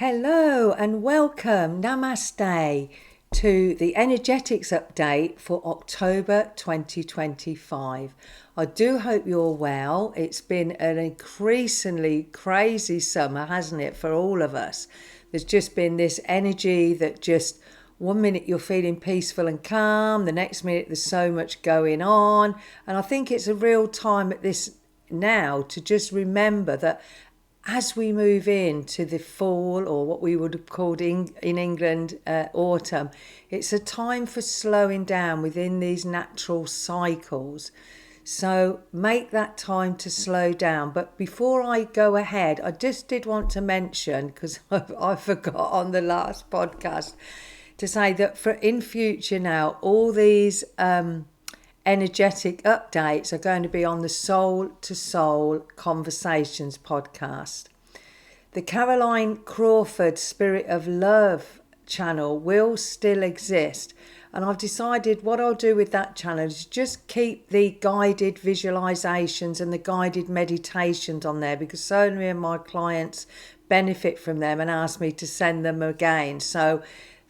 Hello and welcome, Namaste, to the energetics update for October 2025. I do hope you're well. It's been an increasingly crazy summer, hasn't it, for all of us? There's just been this energy that just 1 minute you're feeling peaceful and calm, the next minute there's so much going on. And I think it's a real time at this now to just remember that as we move into the fall, or what we would have called in England autumn, it's a time for slowing down within these natural cycles. So make that time to slow down. But before I go ahead, I just did want to mention, because I forgot on the last podcast, to say that for in future now, all these energetic updates are going to be on the Soul to Soul Conversations podcast. The Caroline Crawford Spirit of Love channel will still exist, and I've decided what I'll do with that channel is just keep the guided visualizations and the guided meditations on there, because so many of my clients benefit from them and ask me to send them again. So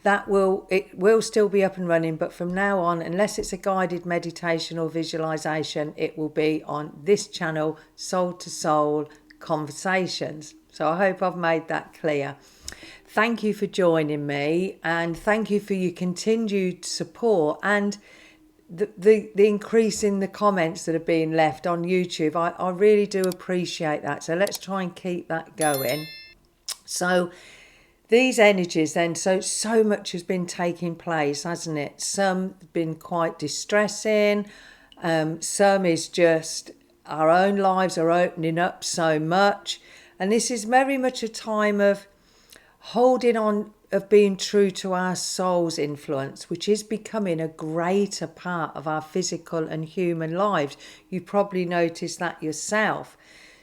it will still be up and running, but from now on, unless it's a guided meditation or visualization, it will be on this channel, Soul to Soul Conversations. So I hope I've made that clear. Thank you for joining me, and thank you for your continued support and the increase in the comments that are being left on YouTube. I really do appreciate that. So let's try and keep that going. So these energies then, so much has been taking place, hasn't it? Some have been quite distressing. Some is just our own lives are opening up so much. And this is very much a time of holding on, of being true to our soul's influence, which is becoming a greater part of our physical and human lives. You probably noticed that yourself.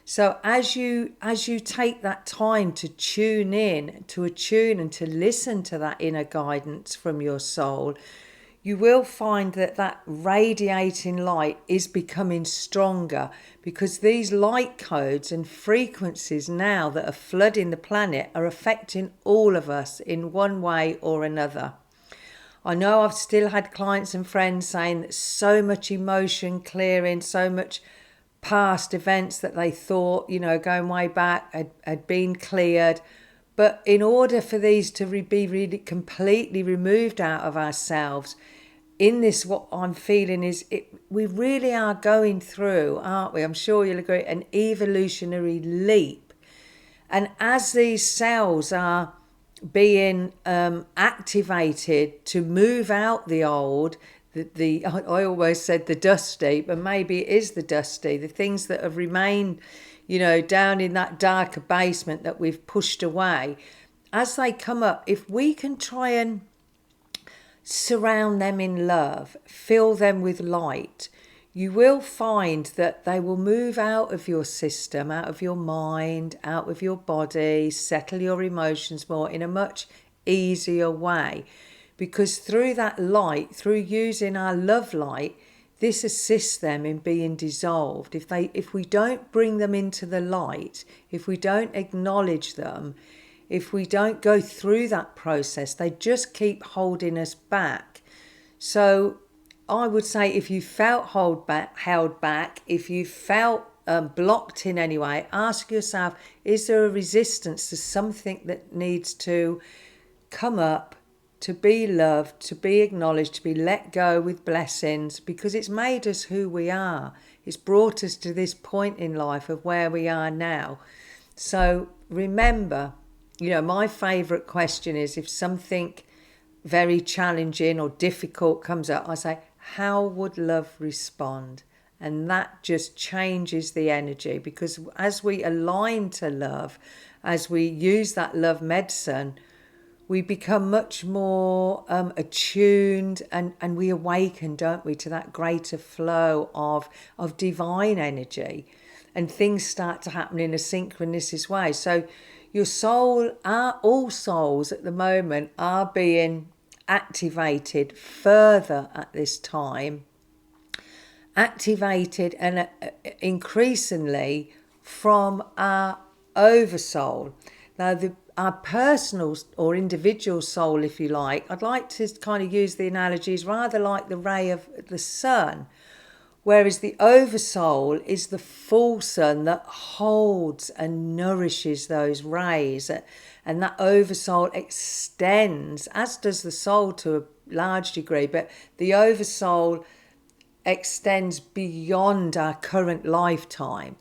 So as you take that time to tune in, to attune and to listen to that inner guidance from your soul, you will find that radiating light is becoming stronger, because these light codes and frequencies now that are flooding the planet are affecting all of us in one way or another. I know I've still had clients and friends saying that so much emotion clearing, so much past events that they thought, going way back had been cleared. But in order for these to be really completely removed out of ourselves, in this, what I'm feeling is we really are going through, aren't we? I'm sure you'll agree, an evolutionary leap. And as these cells are being activated to move out the old, I always said the dusty, but maybe it is the dusty, the things that have remained, down in that darker basement that we've pushed away. As they come up, if we can try and surround them in love, fill them with light, you will find that they will move out of your system, out of your mind, out of your body, settle your emotions more in a much easier way. Because through that light, through using our love light, this assists them in being dissolved. If we don't bring them into the light, if we don't acknowledge them, if we don't go through that process, they just keep holding us back. So I would say, if you felt held back, if you felt blocked in any way, ask yourself, is there a resistance to something that needs to come up, to be loved, to be acknowledged, to be let go with blessings, because it's made us who we are. It's brought us to this point in life of where we are now. So remember, my favourite question is, if something very challenging or difficult comes up, I say, how would love respond? And that just changes the energy, because as we align to love, as we use that love medicine, we become much more attuned, and we awaken, don't we, to that greater flow of divine energy, and things start to happen in a synchronistic way. So your soul, all souls at the moment are being activated further at this time, activated and increasingly from our oversoul. Now, our personal or individual soul, if you like, I'd like to kind of use the analogies rather like the ray of the sun, whereas the oversoul is the full sun that holds and nourishes those rays, and that oversoul extends, as does the soul to a large degree, but the oversoul extends beyond our current lifetime.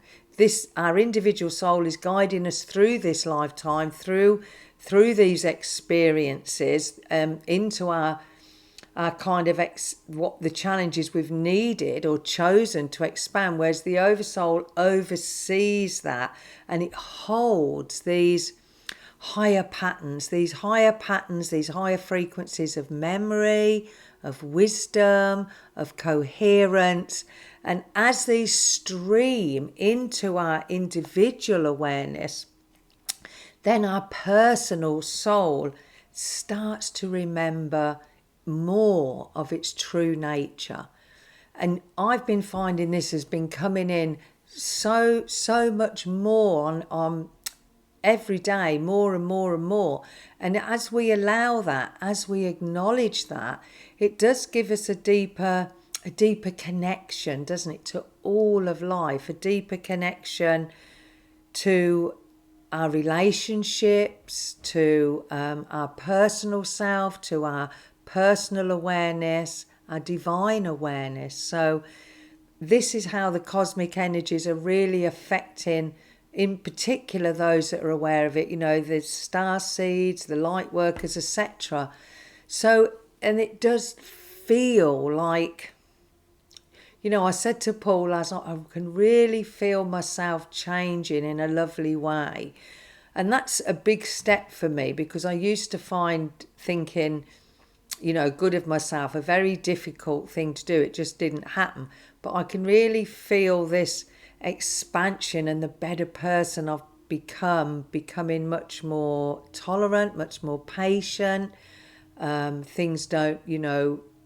Our individual soul is guiding us through this lifetime, through these experiences, into our kind of what the challenges we've needed or chosen to expand, whereas the oversoul oversees that, and it holds these higher patterns, these higher frequencies of memory, of wisdom, of coherence. And as these stream into our individual awareness, then our personal soul starts to remember more of its true nature. And I've been finding this has been coming in so much more on every day, more and more and more. And as we allow that, as we acknowledge that, it does give us a deeper connection, doesn't it, to all of life, a deeper connection to our relationships, to our personal self, to our personal awareness, our divine awareness. So this is how the cosmic energies are really affecting, in particular, those that are aware of it, the star seeds, the light workers, etc. So, and it does feel like, I said to Paul, I can really feel myself changing in a lovely way. And that's a big step for me, because I used to find thinking, good of myself a very difficult thing to do. It just didn't happen. But I can really feel this expansion and the better person I've becoming much more tolerant, much more patient. Things don't,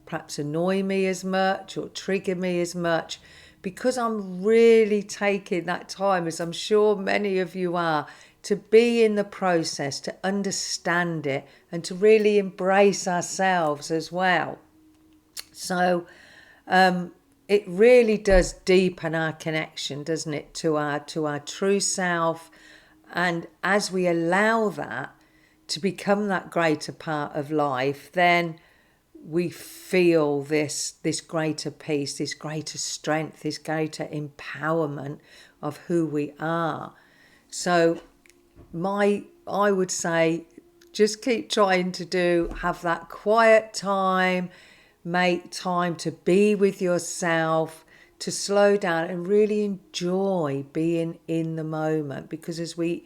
perhaps annoy me as much or trigger me as much, because I'm really taking that time, as I'm sure many of you are, to be in the process, to understand it, and to really embrace ourselves as well. So it really does deepen our connection, doesn't it, to our true self. And as we allow that to become that greater part of life, then we feel this greater peace, this greater strength, this greater empowerment of who we are. So I would say, just keep trying to have that quiet time, make time to be with yourself, to slow down and really enjoy being in the moment. Because as we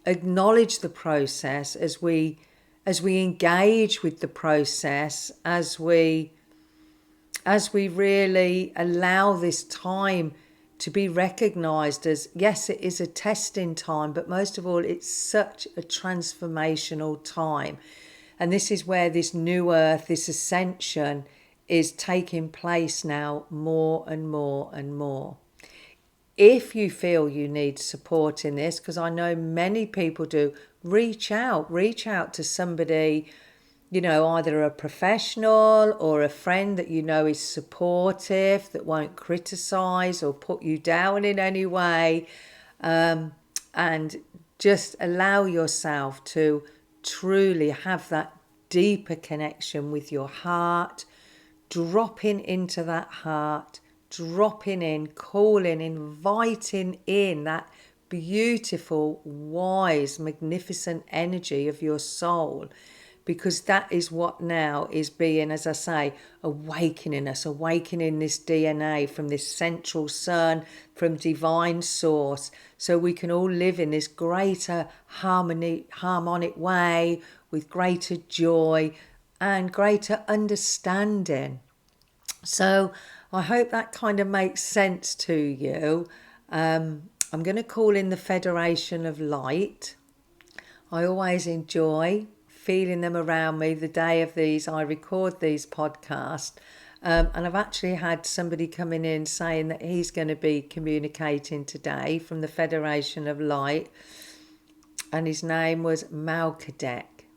acknowledge the process, as we engage with the process, as we really allow this time to be recognized as, yes, it is a testing time, but most of all, it's such a transformational time. And this is where this new earth, this ascension, is taking place now more and more and more. If you feel you need support in this, because I know many people do, reach out to somebody, either a professional or a friend that is supportive, that won't criticize or put you down in any way, and just allow yourself to truly have that deeper connection with your heart, dropping into that heart, dropping in, calling, inviting in that beautiful, wise, magnificent energy of your soul, because that is what now is being, as I say, awakening us, awakening this DNA from this central sun, from divine source, so we can all live in this greater harmonic way, with greater joy and greater understanding. So I hope that kind of makes sense to you. I'm going to call in the Federation of Light. I always enjoy feeling them around me the day of these. I record these podcasts. And I've actually had somebody coming in saying that he's going to be communicating today from the Federation of Light. and his name was Melchizedek.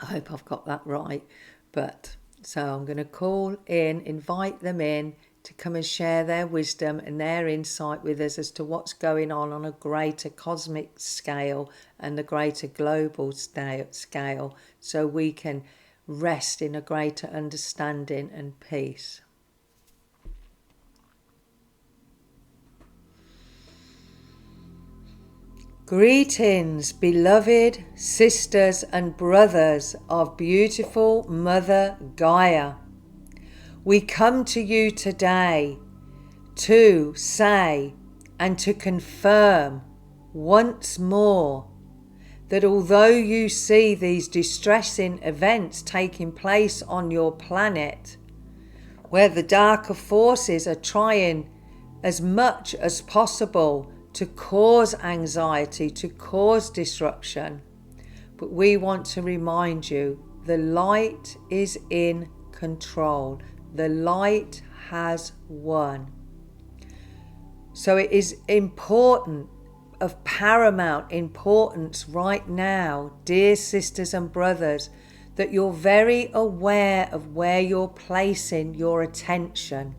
I hope I've got that right. But so I'm going to call in, invite them in to come and share their wisdom and their insight with us as to what's going on a greater cosmic scale and a greater global scale, so we can rest in a greater understanding and peace. Greetings, beloved sisters and brothers of beautiful Mother Gaia. We come to you today to say and to confirm once more that although you see these distressing events taking place on your planet, where the darker forces are trying as much as possible to cause anxiety, to cause disruption, but we want to remind you the light is in control. The light has won. So it is important, of paramount importance right now, dear sisters and brothers, that you're very aware of where you're placing your attention.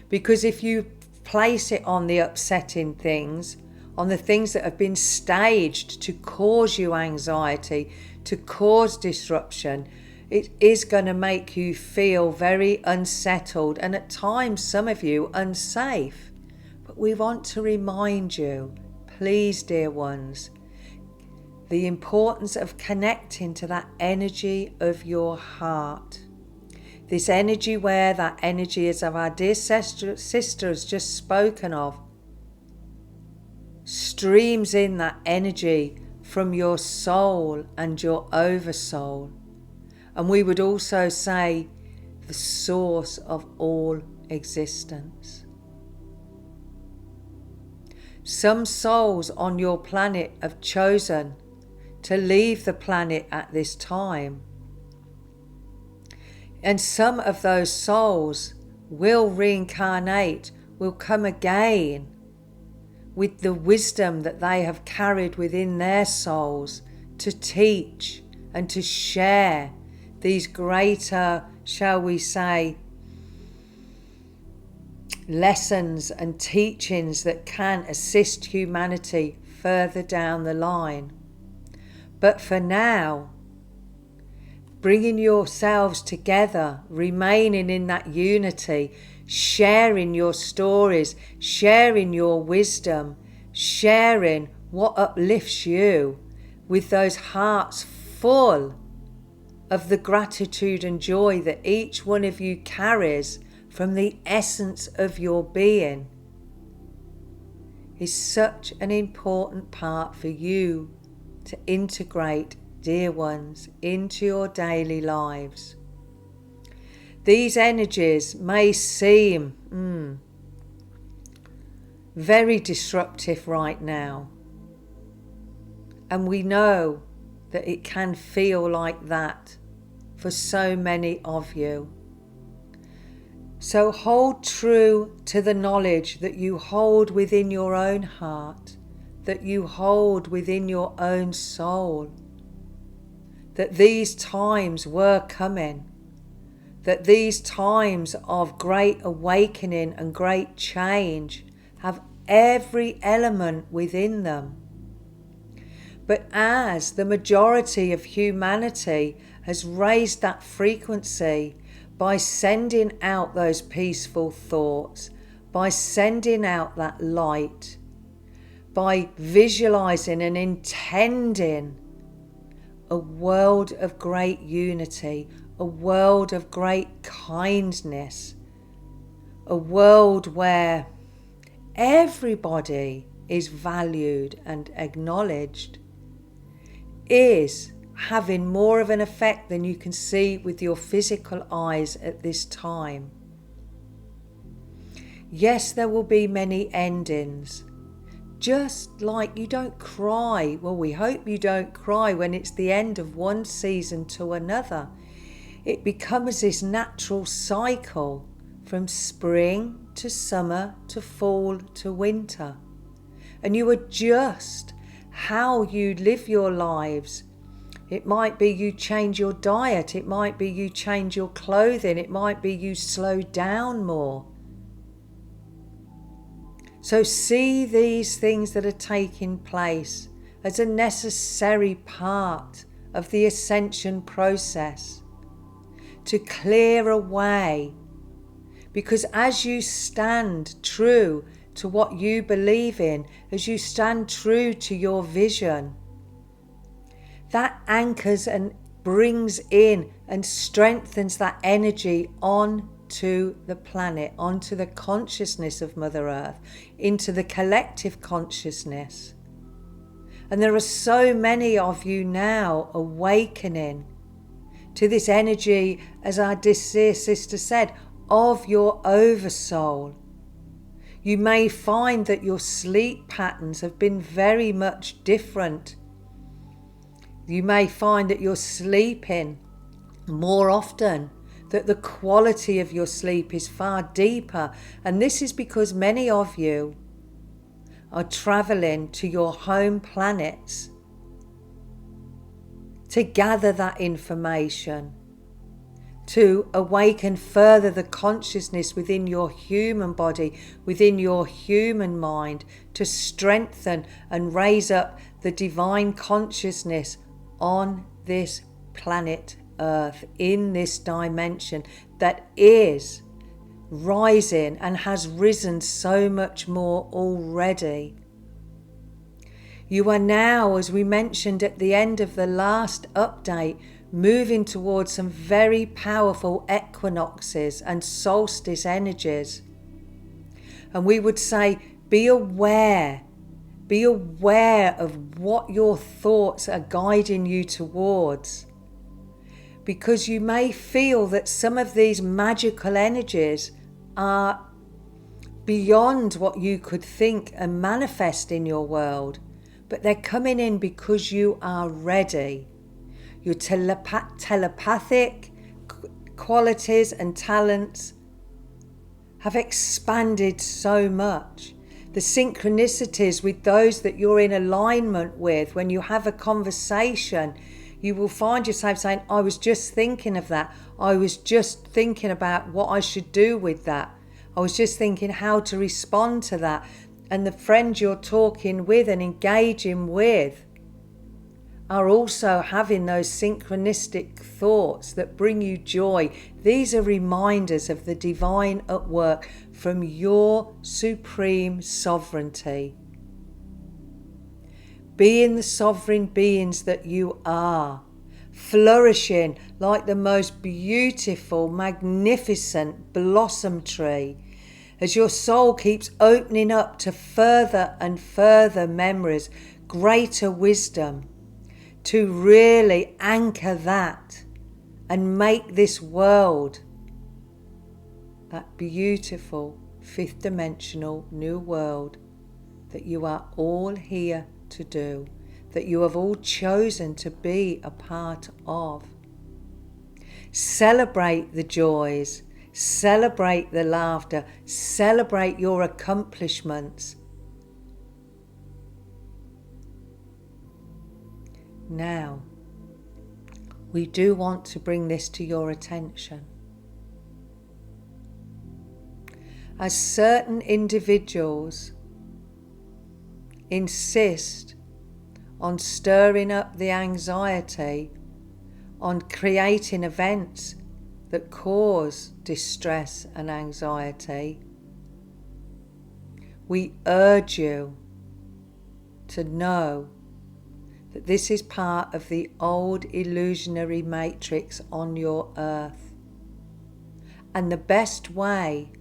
Because if you place it on the upsetting things, on the things that have been staged to cause you anxiety, to cause disruption, it is going to make you feel very unsettled and at times, some of you, unsafe. But we want to remind you, please, dear ones, the importance of connecting to that energy of your heart. This energy where that energy is of our dear sister has just spoken of, streams in that energy from your soul and your oversoul. And we would also say the source of all existence. Some souls on your planet have chosen to leave the planet at this time. And some of those souls will reincarnate, will come again with the wisdom that they have carried within their souls to teach and to share these greater, shall we say, lessons and teachings that can assist humanity further down the line. But for now, bringing yourselves together, remaining in that unity, sharing your stories, sharing your wisdom, sharing what uplifts you with those hearts full of the gratitude and joy that each one of you carries from the essence of your being is such an important part for you to integrate, dear ones, into your daily lives. These energies may seem very disruptive right now, and we know that it can feel like that for so many of you. So hold true to the knowledge that you hold within your own heart, that you hold within your own soul, that these times were coming, that these times of great awakening and great change have every element within them. But as the majority of humanity has raised that frequency by sending out those peaceful thoughts, by sending out that light, by visualizing and intending a world of great unity, a world of great kindness, a world where everybody is valued and acknowledged, is having more of an effect than you can see with your physical eyes at this time. Yes, there will be many endings. Just like you don't cry, well, we hope you don't cry when it's the end of one season to another. It becomes this natural cycle from spring to summer to fall to winter. And you adjust how you live your lives. It might be you change your diet. It might be you change your clothing. It might be you slow down more. So see these things that are taking place as a necessary part of the ascension process to clear away. Because as you stand true to what you believe in, as you stand true to your vision, that anchors and brings in and strengthens that energy onto the planet, onto the consciousness of Mother Earth, into the collective consciousness. And there are so many of you now awakening to this energy, as our dear sister said, of your oversoul. You may find that your sleep patterns have been very much different. You may find that you're sleeping more often, that the quality of your sleep is far deeper. And this is because many of you are traveling to your home planets to gather that information, to awaken further the consciousness within your human body, within your human mind, to strengthen and raise up the divine consciousness on this planet Earth, in this dimension that is rising and has risen so much more already. You are now, as we mentioned at the end of the last update, moving towards some very powerful equinoxes and solstice energies. And we would say, be aware of what your thoughts are guiding you towards. Because you may feel that some of these magical energies are beyond what you could think and manifest in your world. But they're coming in because you are ready. Your telepathic qualities and talents have expanded so much. The synchronicities with those that you're in alignment with, when you have a conversation, you will find yourself saying, I was just thinking of that. I was just thinking about what I should do with that. I was just thinking how to respond to that. And the friends you're talking with and engaging with are also having those synchronistic thoughts that bring you joy. These are reminders of the divine at work from your supreme sovereignty. Being the sovereign beings that you are, flourishing like the most beautiful, magnificent blossom tree, as your soul keeps opening up to further and further memories, greater wisdom, to really anchor that and make this world that beautiful fifth dimensional new world that you are all here to do, that you have all chosen to be a part of. Celebrate the joys, celebrate the laughter, celebrate your accomplishments. Now, we do want to bring this to your attention. As certain individuals insist on stirring up the anxiety, on creating events that cause distress and anxiety, we urge you to know that this is part of the old illusionary matrix on your earth. And the best way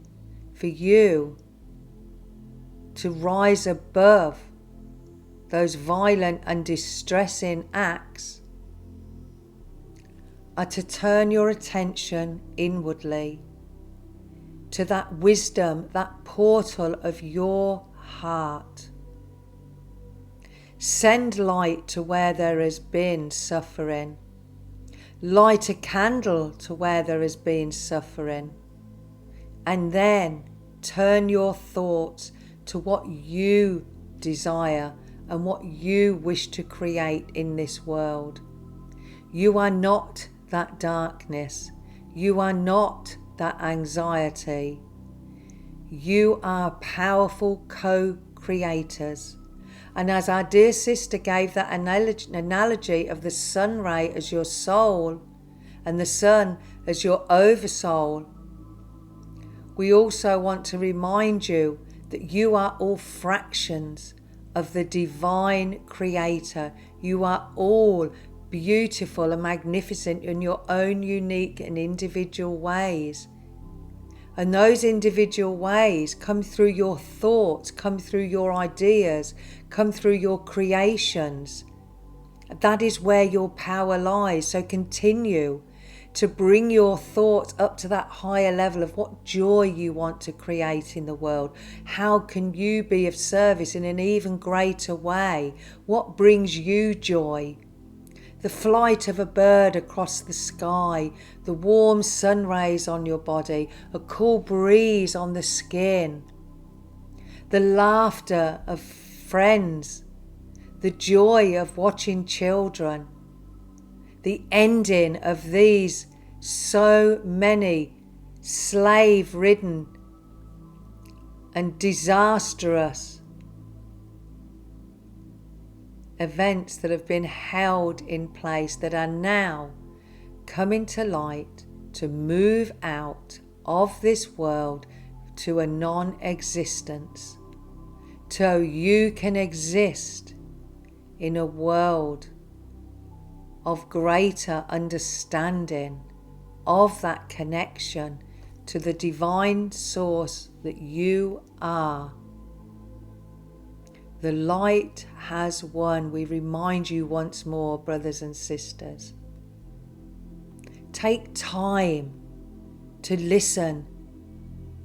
for you to rise above those violent and distressing acts are to turn your attention inwardly to that wisdom, that portal of your heart. Send light to where there has been suffering. Light a candle to where there has been suffering. And then turn your thoughts to what you desire and what you wish to create in this world. You are not that darkness. You are not that anxiety. You are powerful co-creators. And as our dear sister gave that analogy of the sun ray as your soul and the sun as your oversoul, we also want to remind you that you are all fractions of the divine creator. You are all beautiful and magnificent in your own unique and individual ways. And those individual ways come through your thoughts, come through your ideas, come through your creations. That is where your power lies. So continue to bring your thoughts up to that higher level of what joy you want to create in the world. How can you be of service in an even greater way? What brings you joy? The flight of a bird across the sky, the warm sun rays on your body, a cool breeze on the skin, the laughter of friends, the joy of watching children, the ending of these so many slave-ridden and disastrous events that have been held in place that are now coming to light to move out of this world to a non-existence, so you can exist in a world of greater understanding of that connection to the divine source that you are. The light has won. We remind you once more, brothers and sisters. Take time to listen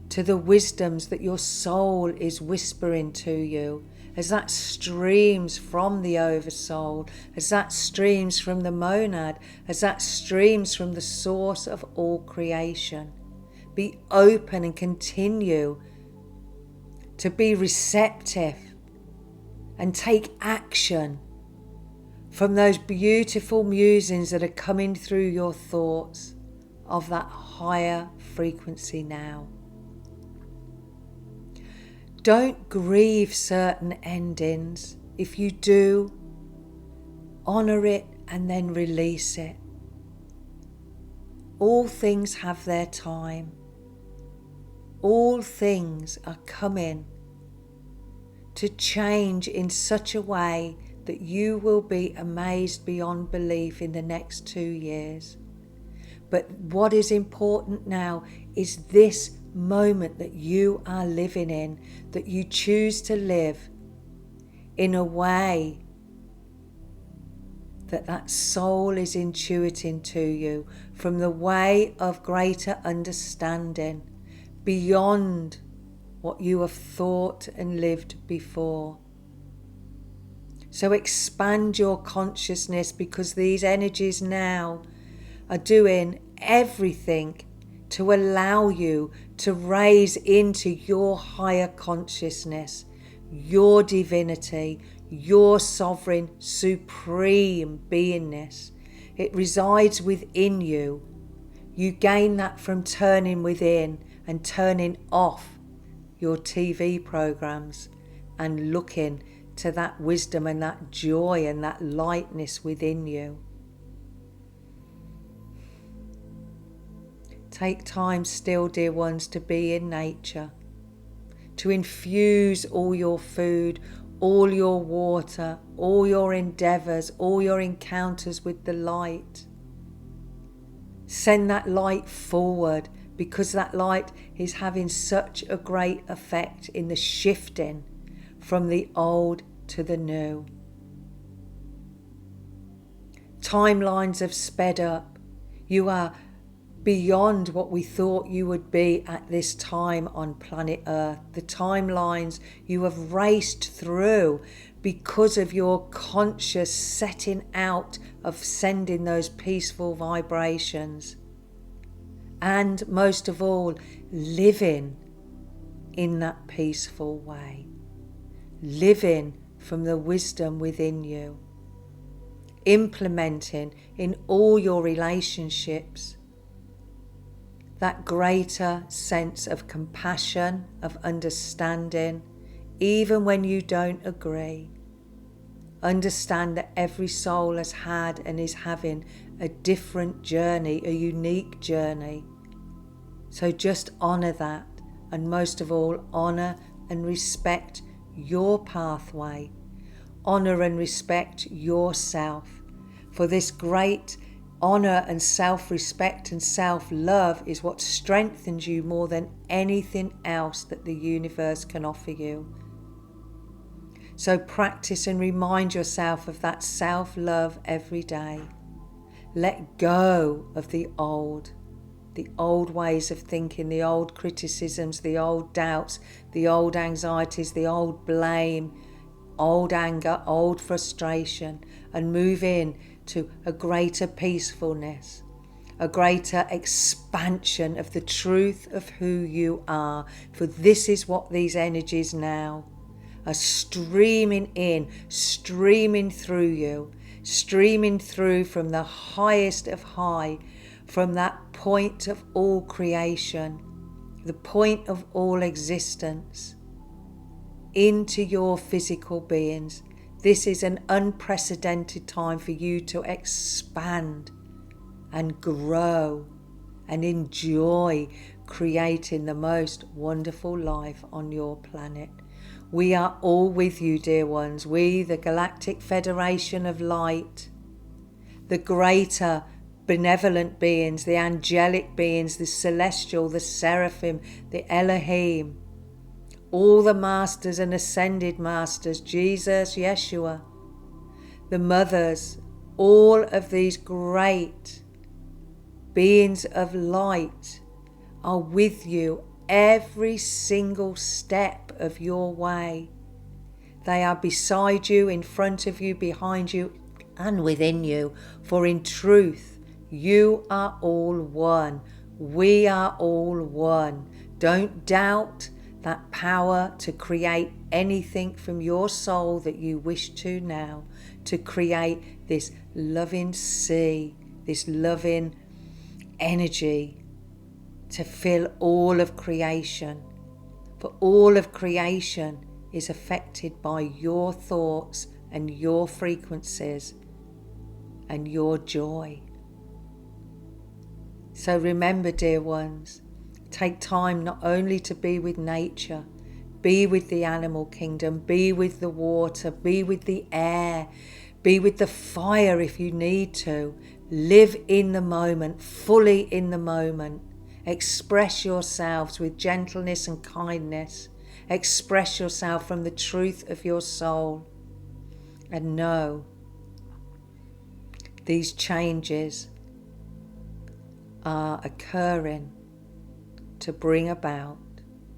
to the wisdoms that your soul is whispering to you, as that streams from the oversoul, as that streams from the monad, as that streams from the source of all creation. Be open and continue to be receptive and take action from those beautiful musings that are coming through your thoughts of that higher frequency now. Don't grieve certain endings. If you do, honour it and then release it. All things have their time. All things are coming to change in such a way that you will be amazed beyond belief in the next 2 years. But what is important now is this moment that you are living in, that you choose to live in a way that that soul is intuiting to you from the way of greater understanding beyond what you have thought and lived before. So expand your consciousness, because these energies now are doing everything to allow you to raise into your higher consciousness, your divinity, your sovereign, supreme beingness. It resides within you. You gain that from turning within and turning off your TV programs and looking to that wisdom and that joy and that lightness within you. Take time still, dear ones, to be in nature, to infuse all your food, all your water, all your endeavours, all your encounters with the light. Send that light forward, because that light is having such a great effect in the shifting from the old to the new. Timelines have sped up. You are beyond what we thought you would be at this time on planet Earth. The timelines you have raced through because of your conscious setting out of sending those peaceful vibrations. And most of all, living in that peaceful way. Living from the wisdom within you, implementing in all your relationships that greater sense of compassion, of understanding, even when you don't agree. Understand that every soul has had and is having a different journey, a unique journey. So just honour that, and most of all, honour and respect your pathway. Honour and respect yourself. For this great honour and self-respect and self-love is what strengthens you more than anything else that the universe can offer you. So practice and remind yourself of that self-love every day. Let go of the old ways of thinking, the old criticisms, the old doubts, the old anxieties, the old blame, old anger, old frustration, and move in to a greater peacefulness, a greater expansion of the truth of who you are. For this is what these energies now are streaming in, streaming through you, streaming through from the highest of high, from that point of all creation, the point of all existence, into your physical beings. This is an unprecedented time for you to expand and grow and enjoy creating the most wonderful life on your planet. We are all with you, dear ones. We, the Galactic Federation of Light, the greater benevolent beings, the angelic beings, the celestial, the seraphim, the Elohim, all the masters and ascended masters, Jesus, Yeshua, the mothers, all of these great beings of light are with you every single step of your way. They are beside you, in front of you, behind you, and within you. For in truth, you are all one. We are all one. Don't doubt that power to create anything from your soul that you wish to now, to create this loving sea, this loving energy, to fill all of creation. For all of creation is affected by your thoughts and your frequencies and your joy. So remember, dear ones, take time not only to be with nature, be with the animal kingdom, be with the water, be with the air, be with the fire if you need to. Live in the moment, fully in the moment. Express yourselves with gentleness and kindness. Express yourself from the truth of your soul. And know these changes are occurring to bring about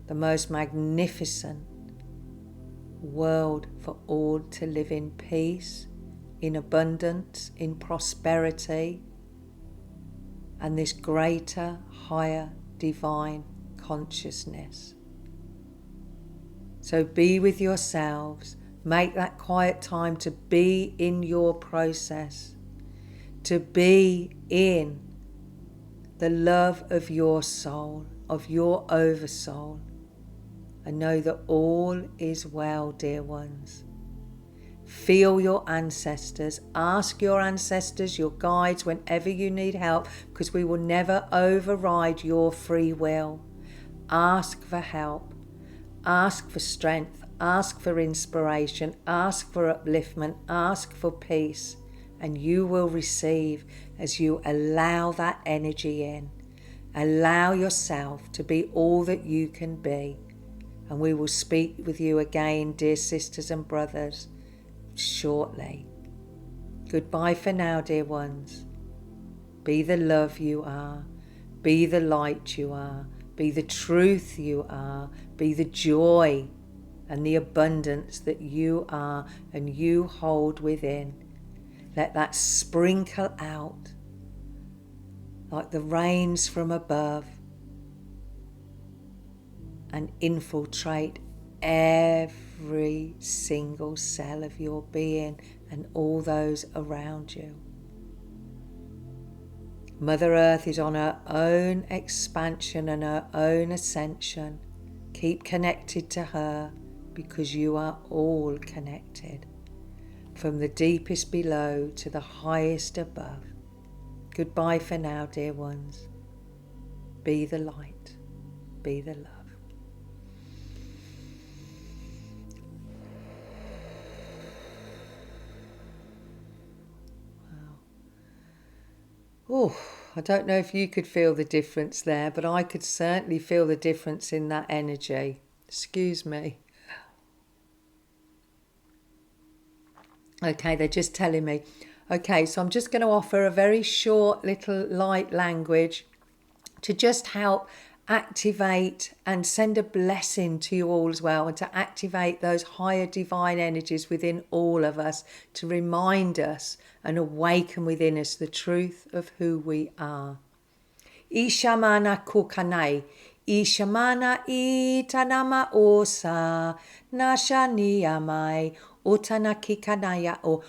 the most magnificent world for all to live in peace, in abundance, in prosperity, and this greater, higher, divine consciousness. So be with yourselves. Make that quiet time to be in your process, to be in the love of your soul, of your oversoul, and know that all is well, dear ones. Feel your ancestors. Ask your ancestors, your guides, whenever you need help, because we will never override your free will. Ask for help. Ask for strength. Ask for inspiration. Ask for upliftment. Ask for peace. And you will receive as you allow that energy in. Allow yourself to be all that you can be. And we will speak with you again, dear sisters and brothers, shortly. Goodbye for now, dear ones. Be the love you are. Be the light you are. Be the truth you are. Be the joy and the abundance that you are and you hold within. Let that sprinkle out like the rains from above and infiltrate every every single cell of your being and all those around you. Mother Earth is on her own expansion and her own ascension. Keep connected to her because you are all connected. From the deepest below to the highest above. Goodbye for now, dear ones. Be the light. Be the love. Oh, I don't know if you could feel the difference there, but I could certainly feel the difference in that energy. Excuse me. Okay, they're just telling me. Okay, so I'm just going to offer a very short little light language to just help activate and send a blessing to you all as well, and to activate those higher divine energies within all of us, to remind us and awaken within us the truth of who we are. Ishamana kukanai, Ishamana itanama osa, Nashaniyamai, Otanakikanaya o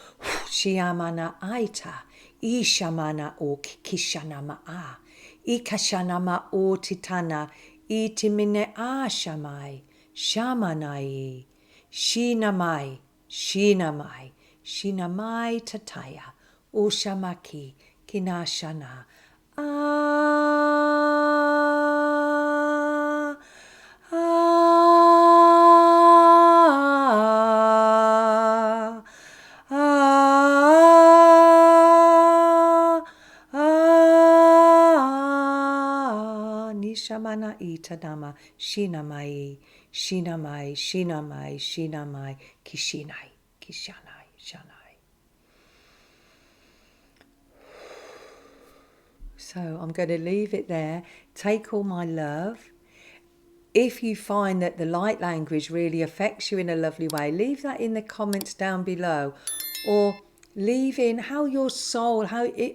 Shiamana aita, Ishamana o Kishanama a. Ikashanama o titana, itimine a shamai, shamanai, shinamai, shinamai, shinamai tataya, o shamaki, kinashana, ah, ah, Nishamana itanama, shinamai, shinamai, shinamai, shinamai, kishinai, kishanai, shanai. So I'm going to leave it there. Take all my love. If you find that the light language really affects you in a lovely way, leave that in the comments down below, or leave in how your soul,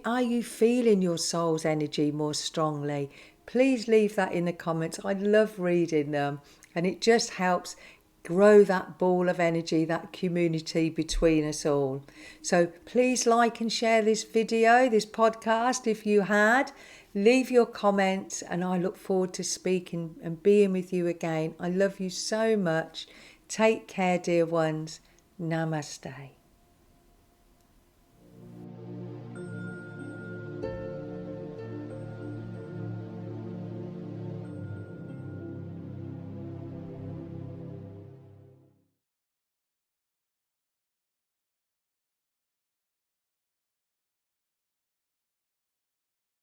are you feeling your soul's energy more strongly? Please leave that in the comments. I love reading them, and it just helps grow that ball of energy, that community between us all. So please like and share this video, this podcast if you had. Leave your comments, and I look forward to speaking and being with you again. I love you so much. Take care, dear ones. Namaste.